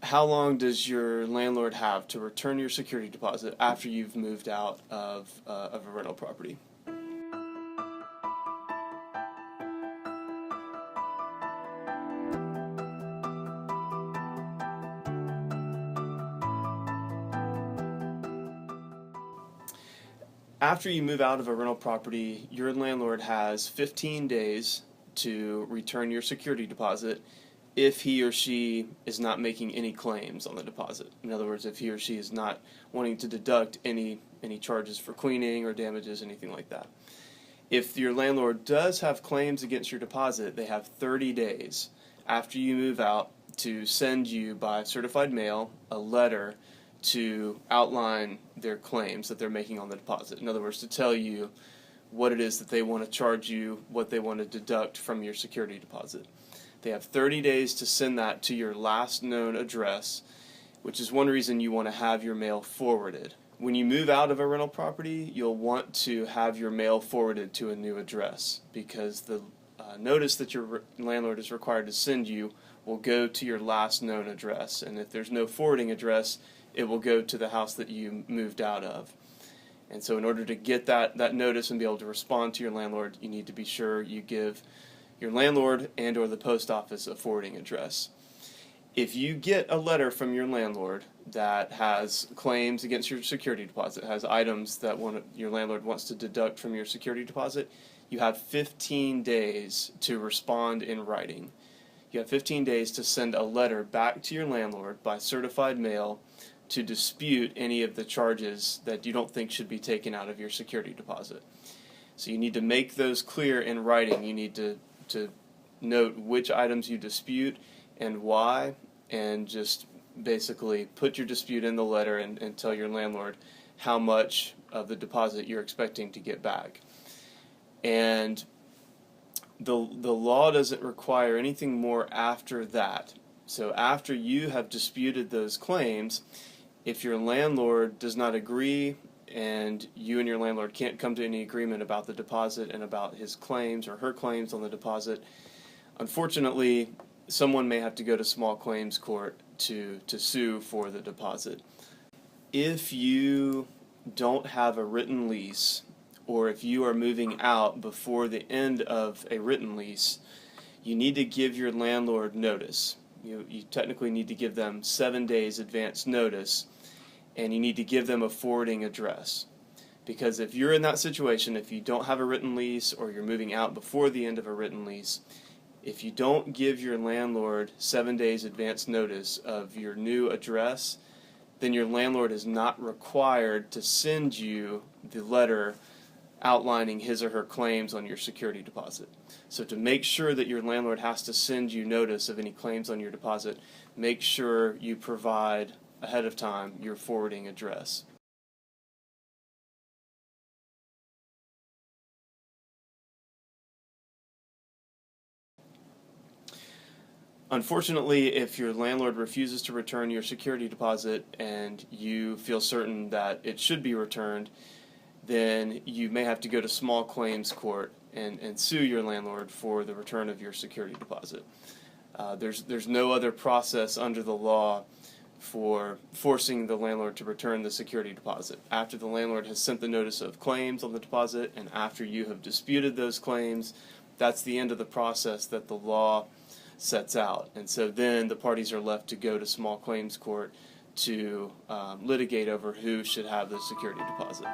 how long does your landlord have to return your security deposit after you've moved out of a rental property? After you move out of a rental property, your landlord has 15 days to return your security deposit if he or she is not making any claims on the deposit. In other words, if he or she is not wanting to deduct any charges for cleaning or damages, anything like that. If your landlord does have claims against your deposit, they have 30 days after you move out to send you by certified mail a letter to outline their claims that they're making on the deposit. In other words, to tell you what it is that they want to charge you, what they want to deduct from your security deposit. They have 30 days to send that to your last known address, which is one reason you want to have your mail forwarded. When you move out of a rental property, you'll want to have your mail forwarded to a new address because the notice that your landlord is required to send you will go to your last known address, and if there's no forwarding address, it will go to the house that you moved out of. And so in order to get that notice and be able to respond to your landlord, you need to be sure you give your landlord and or the post office a forwarding address. If you get a letter from your landlord that has claims against your security deposit, has items that your landlord wants to deduct from your security deposit, you have 15 days to respond in writing. You have 15 days to send a letter back to your landlord by certified mail to dispute any of the charges that you don't think should be taken out of your security deposit. So you need to make those clear in writing. You need to note which items you dispute and why, and just basically put your dispute in the letter and tell your landlord how much of the deposit you're expecting to get back. And the law doesn't require anything more after that. So after you have disputed those claims, if your landlord does not agree and you and your landlord can't come to any agreement about the deposit and about his claims or her claims on the deposit, unfortunately, someone may have to go to small claims court to sue for the deposit. If you don't have a written lease, or if you are moving out before the end of a written lease, you need to give your landlord notice. You technically need to give them 7 days advance notice, and you need to give them a forwarding address. Because if you're in that situation, if you don't have a written lease or you're moving out before the end of a written lease, if you don't give your landlord 7 days advance notice of your new address, then your landlord is not required to send you the letter outlining his or her claims on your security deposit. So to make sure that your landlord has to send you notice of any claims on your deposit, make sure you provide ahead of time your forwarding address. Unfortunately, if your landlord refuses to return your security deposit and you feel certain that it should be returned, then you may have to go to small claims court and sue your landlord for the return of your security deposit. There's no other process under the law for forcing the landlord to return the security deposit. After the landlord has sent the notice of claims on the deposit and after you have disputed those claims, that's the end of the process that the law sets out. And so then the parties are left to go to small claims court to litigate over who should have the security deposit.